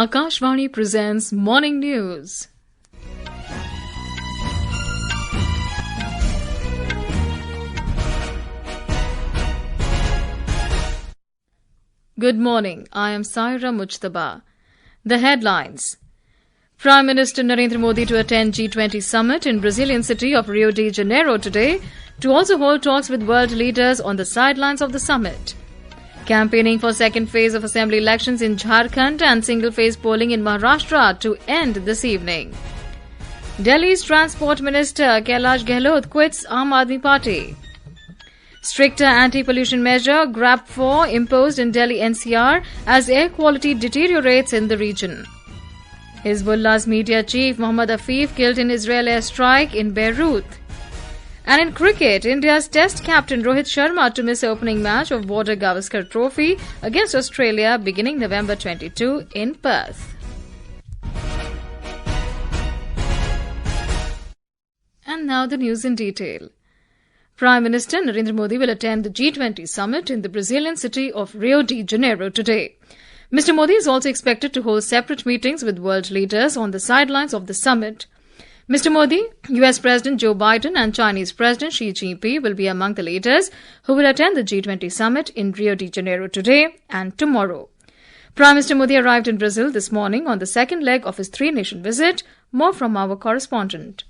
Akashvani presents Morning News. Good morning. I am Saira Mujtaba. The headlines. Prime Minister Narendra Modi to attend G20 Summit in Brazilian city of Rio De Janeiro today to also hold talks with world leaders on the sidelines of the summit. Campaigning for second phase of assembly elections in Jharkhand and single-phase polling in Maharashtra to end this evening. Delhi's Transport Minister Kailash Gehlot quits Aadmi Party. Stricter anti-pollution measure GRAP 4 imposed in Delhi-NCR as air quality deteriorates in the region. Hezbollah's media chief Mohammad Afif killed in Israeli airstrike in Beirut. And in cricket, India's Test captain Rohit Sharma to miss opening match of Border-Gavaskar Trophy against Australia beginning November 22 in Perth. And now the news in detail. Prime Minister Narendra Modi will attend the G20 Summit in the Brazilian city of Rio De Janeiro today. Mr. Modi is also expected to hold separate meetings with world leaders on the sidelines of the summit. Mr. Modi, US President Joe Biden and Chinese President Xi Jinping will be among the leaders who will attend the G20 Summit in Rio de Janeiro today and tomorrow. Prime Minister Modi arrived in Brazil this morning on the second leg of his three-nation visit. More from our correspondent.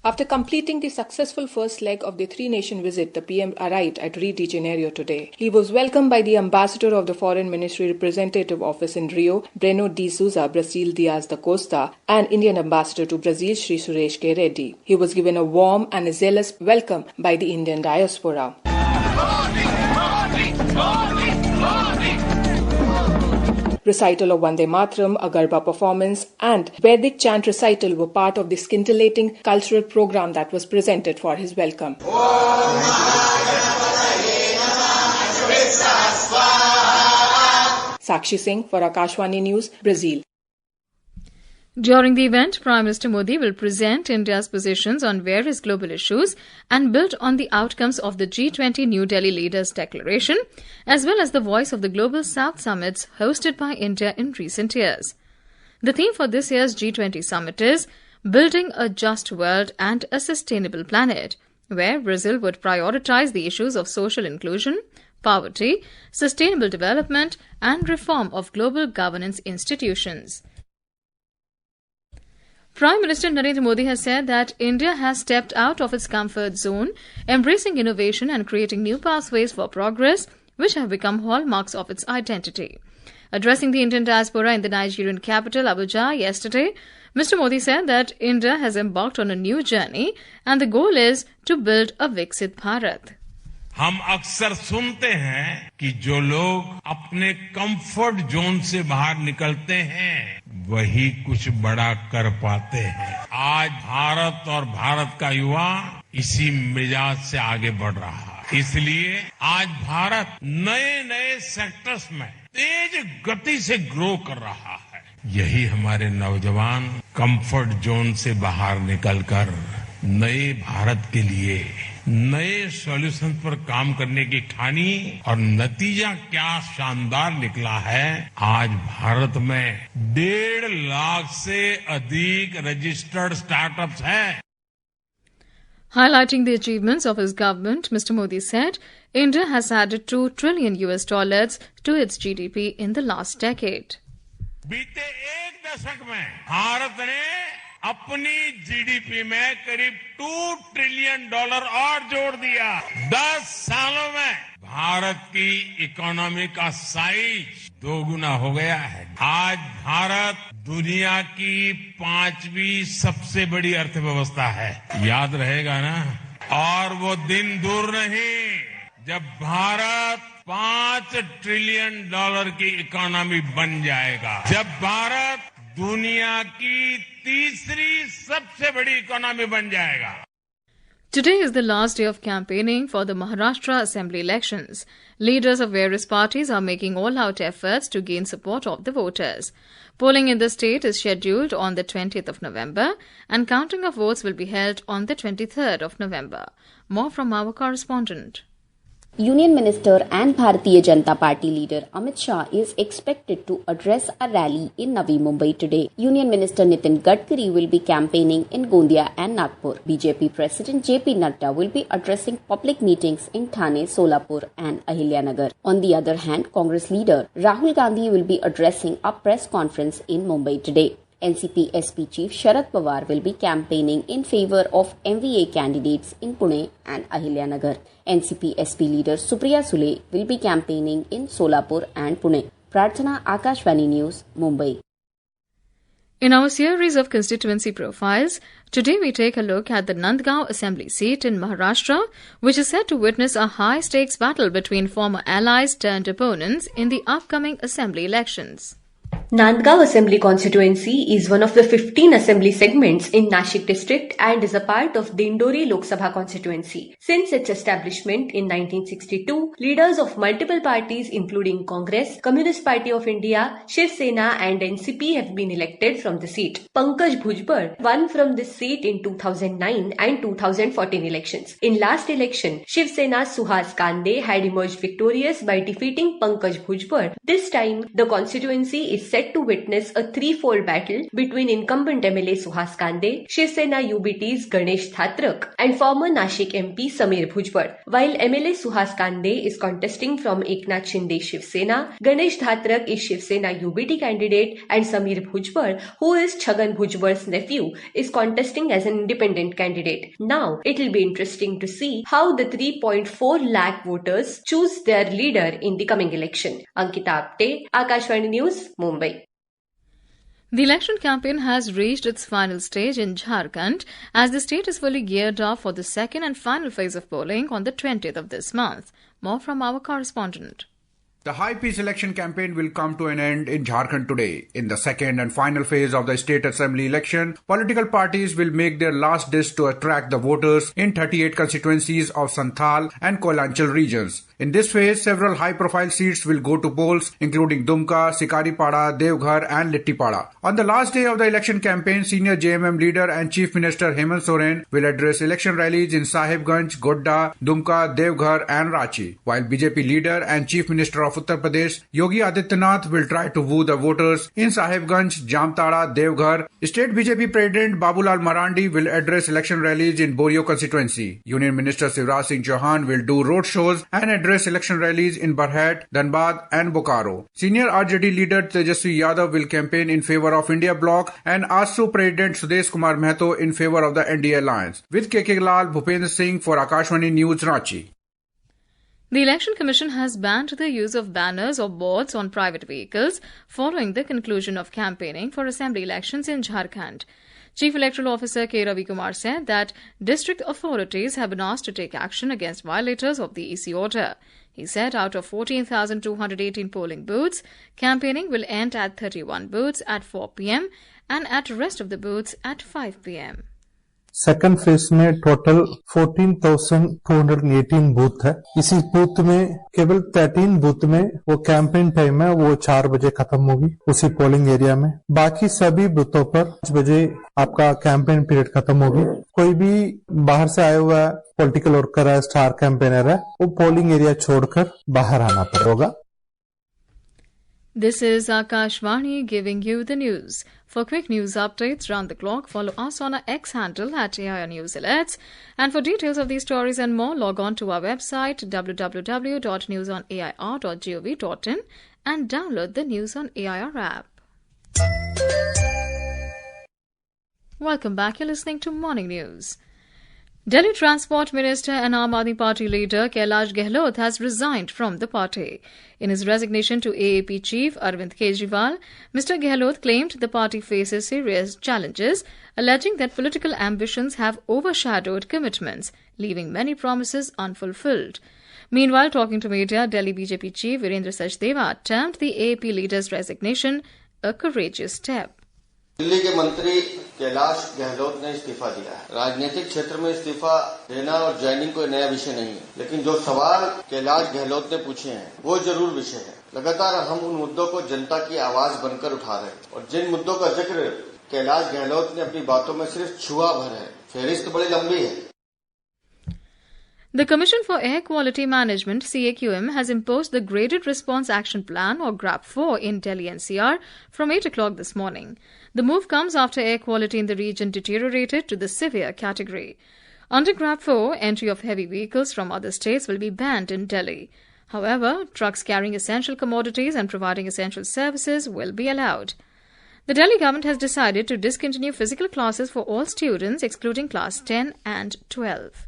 After completing the successful first leg of the three-nation visit, the PM arrived at Rio de Janeiro today. He was welcomed by the Ambassador of the Foreign Ministry Representative Office in Rio, Breno de Souza Brazil Dias da Costa, and Indian Ambassador to Brazil, Shri Suresh K. Reddy. He was given a warm and a zealous welcome by the Indian diaspora. Recital of Vande Mataram, a Garba performance, and Vedic chant recital were part of the scintillating cultural program that was presented for his welcome. Sakshi Singh for Akashvani News, Brazil. During the event, Prime Minister Modi will present India's positions on various global issues and build on the outcomes of the G20 New Delhi Leaders Declaration, as well as the voice of the Global South Summits hosted by India in recent years. The theme for this year's G20 Summit is Building a Just World and a Sustainable Planet, where Brazil would prioritize the issues of social inclusion, poverty, sustainable development, and reform of global governance institutions. Prime Minister Narendra Modi has said that India has stepped out of its comfort zone, embracing innovation and creating new pathways for progress, which have become hallmarks of its identity. Addressing the Indian diaspora in the Nigerian capital, Abuja, yesterday, Mr. Modi said that India has embarked on a new journey and the goal is to build a Viksit Bharat. हम अक्सर सुनते हैं कि जो लोग अपने comfort zone से बाहर निकलते हैं वही कुछ बड़ा कर पाते हैं। आज भारत और भारत का युवा इसी मिजाज से आगे बढ़ रहा है। इसलिए आज भारत नए नए सेक्टर्स में तेज गति से ग्रो कर रहा है। यही हमारे नौजवान कंफर्ट जोन से बाहर निकलकर नए भारत के लिए नए सॉल्यूशन पर काम करने की ठानी और नतीजा क्या शानदार निकला है। आज भारत में 1.5 लाख से अधिक रजिस्टर्ड स्टार्टअप्स हैं। Highlighting the achievements of his government, Mr. Modi said India has added $2 trillion to its GDP in the last decade. बीते एक दशक में भारत ने अपनी जीडीपी में करीब $2 ट्रिलियन और जोड़ दिया। 10 सालों में भारत की इकोनॉमी का साइज 2 गुना हो गया है। आज भारत दुनिया की 5वीं सबसे बड़ी अर्थव्यवस्था है। याद रहेगा ना? और वो दिन दूर नहीं जब भारत $5 ट्रिलियन की इकोनॉमी बन जाएगा। जब भारत दुनिया की तीसरी सबसे बड़ी इकोनॉमी बन जाएगा। Today is the last day of campaigning for the Maharashtra Assembly elections. Leaders of various parties are making all-out efforts to gain support of the voters. Polling in the state is scheduled on the 20th of November and counting of votes will be held on the 23rd of November. More from our correspondent. Union Minister and Bharatiya Janata Party leader Amit Shah is expected to address a rally in Navi Mumbai today. Union Minister Nitin Gadkari will be campaigning in Gondia and Nagpur. BJP President JP Nadda will be addressing public meetings in Thane, Solapur and Ahilyanagar. On the other hand, Congress leader Rahul Gandhi will be addressing a press conference in Mumbai today. NCP SP Chief Sharad Pawar will be campaigning in favour of MVA candidates in Pune and Ahilyanagar. NCP SP leader Supriya Sule will be campaigning in Solapur and Pune. Prarthana, Akashvani News, Mumbai. In our series of constituency profiles, today we take a look at the Nandgaon Assembly seat in Maharashtra, which is set to witness a high-stakes battle between former allies turned opponents in the upcoming assembly elections. Nandgaon Assembly constituency is one of the 15 assembly segments in Nashik district and is a part of Dindori Lok Sabha constituency. Since its establishment in 1962, leaders of multiple parties including Congress, Communist Party of India, Shiv Sena and NCP have been elected from the seat. Pankaj Bhujbal won from this seat in 2009 and 2014 elections. In last election, Shiv Sena's Suhas Kande had emerged victorious by defeating Pankaj Bhujbal. This time, the constituency is set to witness a threefold battle between incumbent MLA Suhas Kande, Shiv Sena UBT's Ganesh Thatrak and former Nashik MP Samir Bhujbal. While MLA Suhas Kande is contesting from Eknath Shinde Shiv Sena, Ganesh Thatrak is Shiv Sena UBT candidate and Samir Bhujbal, who is Chhagan Bhujbal's nephew, is contesting as an independent candidate. Now, it will be interesting to see how the 3.4 lakh voters choose their leader in the coming election. Ankita Apte, Akashvani News, Mumbai. The election campaign has reached its final stage in Jharkhand as the state is fully geared up for the second and final phase of polling on the 20th of this month. More from our correspondent. The high-pitched election campaign will come to an end in Jharkhand today. In the second and final phase of the state assembly election, political parties will make their last dish to attract the voters in 38 constituencies of Santhal and Koilanchal regions. In this phase, several high-profile seats will go to polls, including Dumka, Sikaripada, Devghar and Littipada. On the last day of the election campaign, senior JMM leader and Chief Minister Hemant Soren will address election rallies in Sahibganj, Godda, Dumka, Devghar and Ranchi, while BJP leader and Chief Minister of Uttar Pradesh, Yogi Adityanath, will try to woo the voters in Sahibganj, Jamtara, Devghar. State BJP President Babulal Marandi will address election rallies in Borio constituency. Union Minister Shivraj Singh Chauhan will do road shows and address election rallies in Barhat, Dhanbad and Bokaro. Senior RJD leader Tejasvi Yadav will campaign in favour of India Bloc and ASU President Sudesh Kumar Mehto in favour of the NDA alliance. With KK Lal, Bhupendra Singh for Akashvani News, Ranchi. The Election Commission has banned the use of banners or boards on private vehicles following the conclusion of campaigning for assembly elections in Jharkhand. Chief Electoral Officer K. Ravi Kumar said that district authorities have been asked to take action against violators of the EC order. He said out of 14,218 polling booths, campaigning will end at 31 booths at 4 p.m. and at rest of the booths at 5 p.m. Second phase में total 14,218 booth है। इसी booth में केवल 13 booth में वो campaign time है, वो 4 बजे खत्म होगी उसी पोलिंग एरिया में। बाकी सभी बूथों पर 5 बजे आपका कैंपेन पीरियड खत्म होगी। कोई भी बाहर से आया हुआ पॉलिटिकल वर्कर है, स्टार कैंपेनर है, वो पोलिंग एरिया छोड़कर बाहर आना पड़ेगा। This is Akashvani giving you the news. For quick news updates round the clock, follow us on our X handle at AIR News Alerts. And for details of these stories and more, log on to our website www.newsonair.gov.in and download the News on AIR app. Welcome back. You're listening to Morning News. Delhi Transport Minister and Aam Aadmi Party leader Kailash Gehlot has resigned from the party. In his resignation to AAP chief Arvind Kejriwal, Mr. Gehlot claimed the party faces serious challenges, alleging that political ambitions have overshadowed commitments, leaving many promises unfulfilled. Meanwhile, talking to media, Delhi BJP chief Virendra Sachdeva termed the AAP leader's resignation a courageous step. Delhi के मंत्री कैलाश गहलोत ने इस्तीफा दिया है। राजनीतिक क्षेत्र में इस्तीफा देना और ज्वाइनिंग कोई नया विषय नहीं है, लेकिन जो सवाल कैलाश गहलोत ने पूछे हैं वो जरूर विषय है। लगातार हम उन मुद्दों को जनता की आवाज बनकर उठा रहे हैं और जिन मुद्दों का जिक्र कैलाश गहलोत ने अपनी बातों में सिर्फ छुआ भर है, फहरिस्त बड़ी लंबी है। The Commission for Air Quality Management (CAQM) has imposed the Graded Response Action Plan or GRAP 4 in Delhi-NCR from 8 o'clock this morning. The move comes after air quality in the region deteriorated to the severe category. Under GRAP 4, entry of heavy vehicles from other states will be banned in Delhi. However, trucks carrying essential commodities and providing essential services will be allowed. The Delhi government has decided to discontinue physical classes for all students excluding class 10 and 12.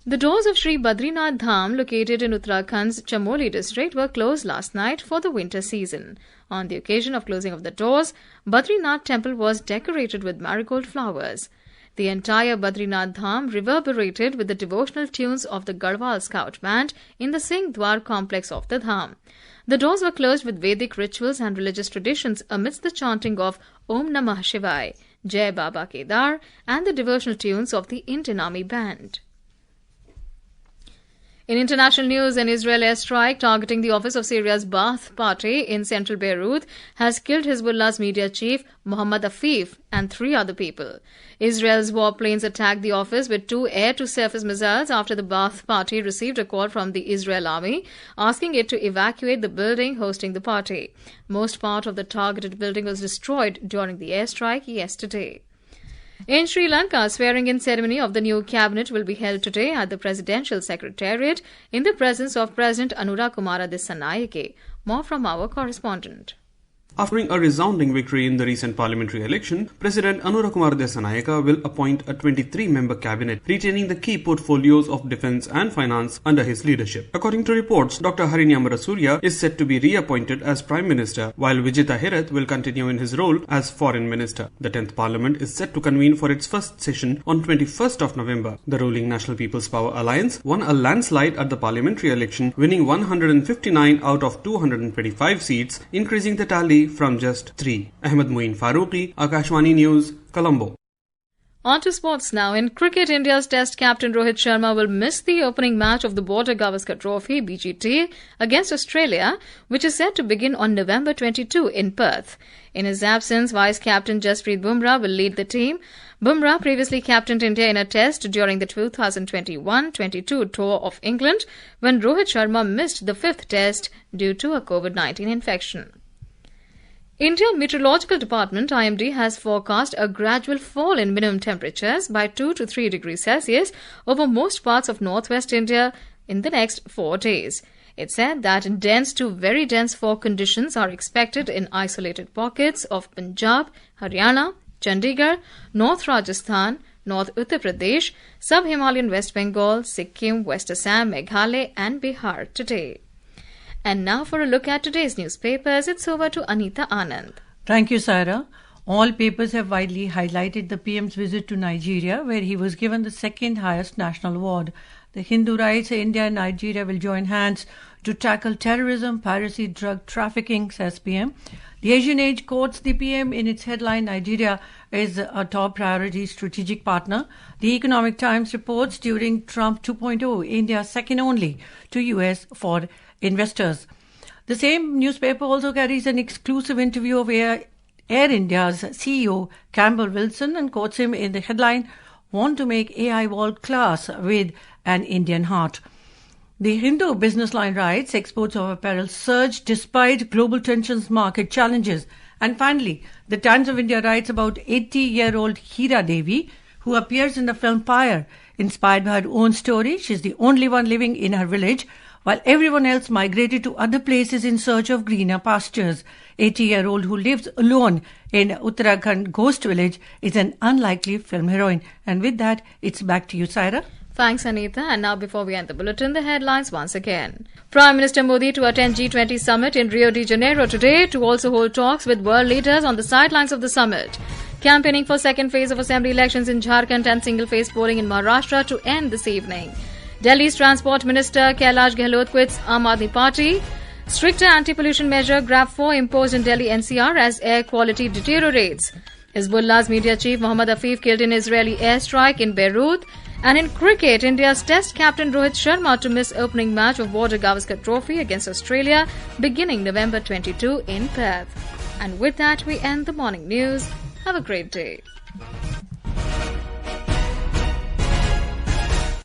The doors of Sri Badrinath Dham, located in Uttarakhand's Chamoli district, were closed last night for the winter season. On the occasion of closing of the doors, Badrinath temple was decorated with marigold flowers. The entire Badrinath Dham reverberated with the devotional tunes of the Garhwal Scout Band in the Singh Dwar complex of the Dham. The doors were closed with Vedic rituals and religious traditions amidst the chanting of Om Namah Shivaya, Jai Baba Kedar, and the devotional tunes of the Indian Army Band. In international news, an Israeli airstrike targeting the office of Syria's Ba'ath Party in central Beirut has killed Hezbollah's media chief Mohammad Afif and 3 other people. Israel's warplanes attacked the office with 2 air-to-surface missiles after the Ba'ath Party received a call from the Israel army asking it to evacuate the building hosting the party. Most part of the targeted building was destroyed during the airstrike yesterday. In Sri Lanka, swearing-in ceremony of the new cabinet will be held today at the Presidential Secretariat in the presence of President Anura Kumara Dissanayake. More from our correspondent. After a resounding victory in the recent parliamentary election, President Anura Kumara Dissanayake will appoint a 23-member cabinet, retaining the key portfolios of defence and finance under his leadership. According to reports, Dr. Harini Amarasuriya is set to be reappointed as Prime Minister, while Vijita Herath will continue in his role as Foreign Minister. The 10th Parliament is set to convene for its first session on 21st of November. The ruling National People's Power Alliance won a landslide at the parliamentary election, winning 159 out of 225 seats, increasing the tally from just 3. Ahmed Muin Farooqi, Akashwani News, Colombo. On to sports now. In cricket, India's Test captain Rohit Sharma will miss the opening match of the Border-Gavaskar Trophy (BGT) against Australia, which is set to begin on November 22 in Perth. In his absence, vice-captain Jasprit Bumrah will lead the team. Bumrah previously captained India in a test during the 2021-22 tour of England when Rohit Sharma missed the 5th test due to a COVID-19 infection. India Meteorological Department (IMD) has forecast a gradual fall in minimum temperatures by 2 to 3 degrees Celsius over most parts of northwest India in the next 4 days. It said that dense to very dense fog conditions are expected in isolated pockets of Punjab, Haryana, Chandigarh, North Rajasthan, North Uttar Pradesh, Sub-Himalayan West Bengal, Sikkim, West Assam, Meghalaya and Bihar today. And now for a look at today's newspapers, it's over to Anita Anand. Thank you, Saira. All papers have widely highlighted the PM's visit to Nigeria, where he was given the 2nd highest national award. The Hindu writes India and Nigeria will join hands to tackle terrorism, piracy, drug trafficking, says PM. The Asian Age quotes the PM in its headline, Nigeria is a top priority strategic partner. The Economic Times reports during Trump 2.0, India second only to US for investors. The same newspaper also carries an exclusive interview of Air India's CEO Campbell Wilson and quotes him in the headline, want to make AI world class with an Indian heart. The Hindu business line writes, exports of apparel surged despite global tensions, market challenges. And finally, the Times of India writes about 80-year-old Hira Devi, who appears in the film Pyre. Inspired by her own story, she is the only one living in her village, while everyone else migrated to other places in search of greener pastures. 80-year-old who lives alone in Uttarakhand Ghost Village is an unlikely film heroine. And with that, it's back to you, Saira. Thanks, Anita. And now before we end the bulletin, the headlines once again. Prime Minister Modi to attend G20 Summit in Rio De Janeiro today to also hold talks with world leaders on the sidelines of the summit. Campaigning for second phase of assembly elections in Jharkhand and single-phase polling in Maharashtra to end this evening. Delhi's Transport Minister Kailash Gehlot quits Aadmi Party. Stricter anti-pollution measure GRAP 4 imposed in Delhi-NCR as air quality deteriorates. Hezbollah's media chief Mohammad Afif killed in Israeli airstrike in Beirut. And in cricket, India's Test captain Rohit Sharma to miss opening match of Border-Gavaskar Trophy against Australia beginning November 22 in Perth. And with that, we end the morning news. Have a great day.